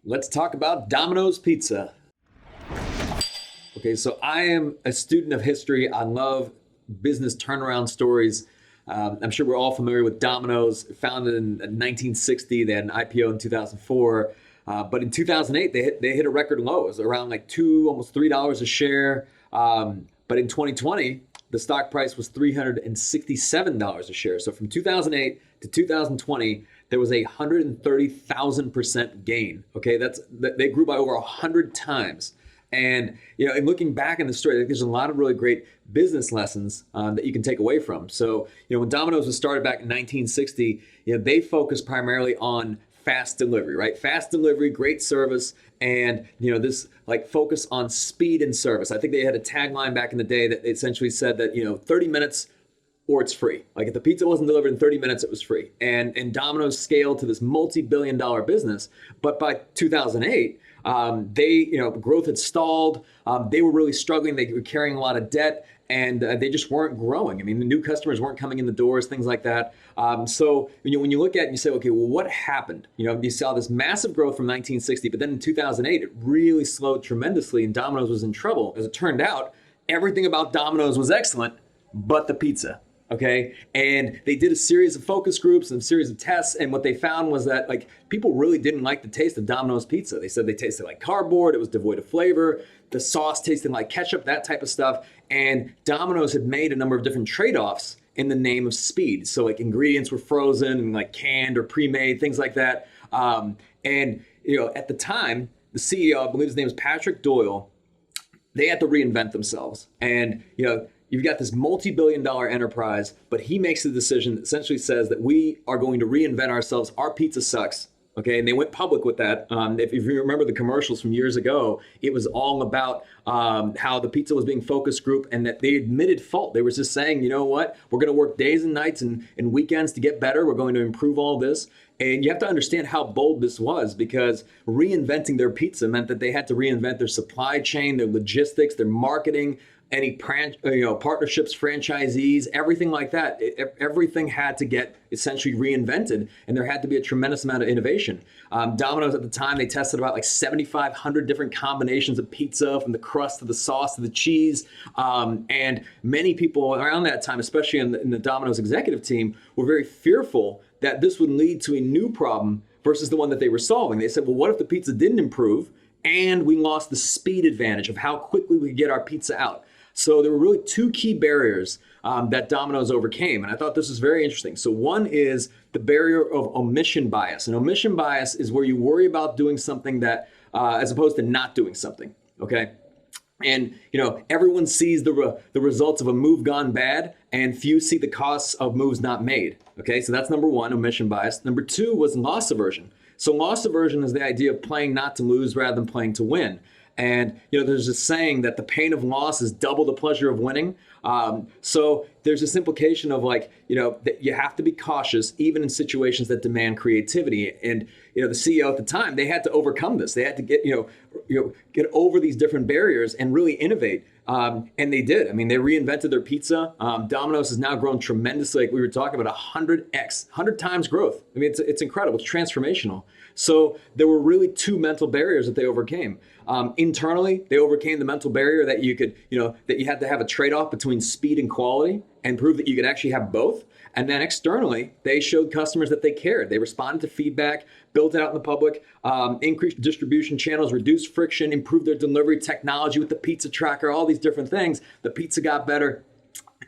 Let's talk about Domino's Pizza. Okay, so I am a student of history. I love business turnaround stories. I'm sure we're all familiar with Domino's, founded in 1960. They had an IPO in 2004. But in 2008, they hit a record low. It was around like almost $3 a share. But in 2020, the stock price was $367 a share. So from 2008 to 2020, there was a 130,000% gain. Okay, they grew by over 100 times. And in looking back in the story, I think there's a lot of really great business lessons that you can take away from. So when Domino's was started back in 1960, they focused primarily on fast delivery, right? Fast delivery, great service, and this like focus on speed and service. I think they had a tagline back in the day that essentially said that 30 minutes or it's free. Like if the pizza wasn't delivered in 30 minutes, it was free. And Domino's scaled to this multi-billion-dollar business. But by 2008, growth had stalled. They were really struggling. They were carrying a lot of debt, and they just weren't growing. I mean, the new customers weren't coming in the doors, things like that. So when you look at it and you say, okay, well, what happened? You saw this massive growth from 1960, but then in 2008, it really slowed tremendously, and Domino's was in trouble. As it turned out, everything about Domino's was excellent, but the pizza. Okay. And they did a series of focus groups and a series of tests. And what they found was that people really didn't like the taste of Domino's pizza. They said they tasted like cardboard. It was devoid of flavor. The sauce tasted like ketchup, that type of stuff. And Domino's had made a number of different trade-offs in the name of speed. So ingredients were frozen and canned or pre-made, things like that. At the time, the CEO, I believe his name is Patrick Doyle, they had to reinvent themselves. And, you've got this multi-billion-dollar enterprise, but he makes the decision that essentially says that we are going to reinvent ourselves. Our pizza sucks. Okay, and they went public with that. If you remember the commercials from years ago, it was all about how the pizza was being focus group and that they admitted fault. They were just saying, you know what, we're going to work days and nights and weekends to get better. We're going to improve all this. And you have to understand how bold this was, because reinventing their pizza meant that they had to reinvent their supply chain, their logistics, their marketing, any partnerships, franchisees, everything like that. Everything had to get essentially reinvented, and there had to be a tremendous amount of innovation. Domino's at the time, they tested about 7,500 different combinations of pizza, from the crust to the sauce to the cheese. And many people around that time, especially in the Domino's executive team, were very fearful that this would lead to a new problem versus the one that they were solving. They said, well, what if the pizza didn't improve and we lost the speed advantage of how quickly we could get our pizza out? So there were really two key barriers that Domino's overcame. And I thought this was very interesting. So one is the barrier of omission bias. And omission bias is where you worry about doing something that, as opposed to not doing something, okay? And, everyone sees the results of a move gone bad, and few see the costs of moves not made, okay? So that's number one, omission bias. Number two was loss aversion. So loss aversion is the idea of playing not to lose rather than playing to win. And, there's this saying that the pain of loss is double the pleasure of winning. So there's this implication of that you have to be cautious even in situations that demand creativity. And, the CEO at the time, they had to overcome this. They had to get over these different barriers and really innovate. And they did. I mean, they reinvented their pizza. Domino's has now grown tremendously. Like we were talking about 100x, 100 times growth. I mean, it's incredible. It's transformational. So there were really two mental barriers that they overcame. Internally, they overcame the mental barrier that you could, that you had to have a trade-off between speed and quality and prove that you could actually have both. And then externally, they showed customers that they cared. They responded to feedback, built it out in the public, increased distribution channels, reduced friction, improved their delivery technology with the pizza tracker, all these different things. The pizza got better.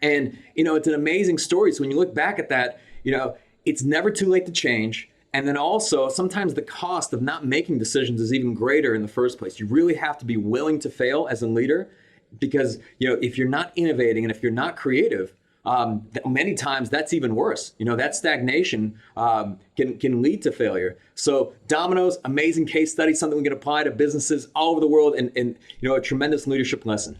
And, it's an amazing story. So when you look back at that, it's never too late to change. And then also, sometimes the cost of not making decisions is even greater in the first place. You really have to be willing to fail as a leader, because, if you're not innovating and if you're not creative, many times that's even worse. That stagnation can lead to failure. So Domino's, amazing case study, something we can apply to businesses all over the world, and a tremendous leadership lesson.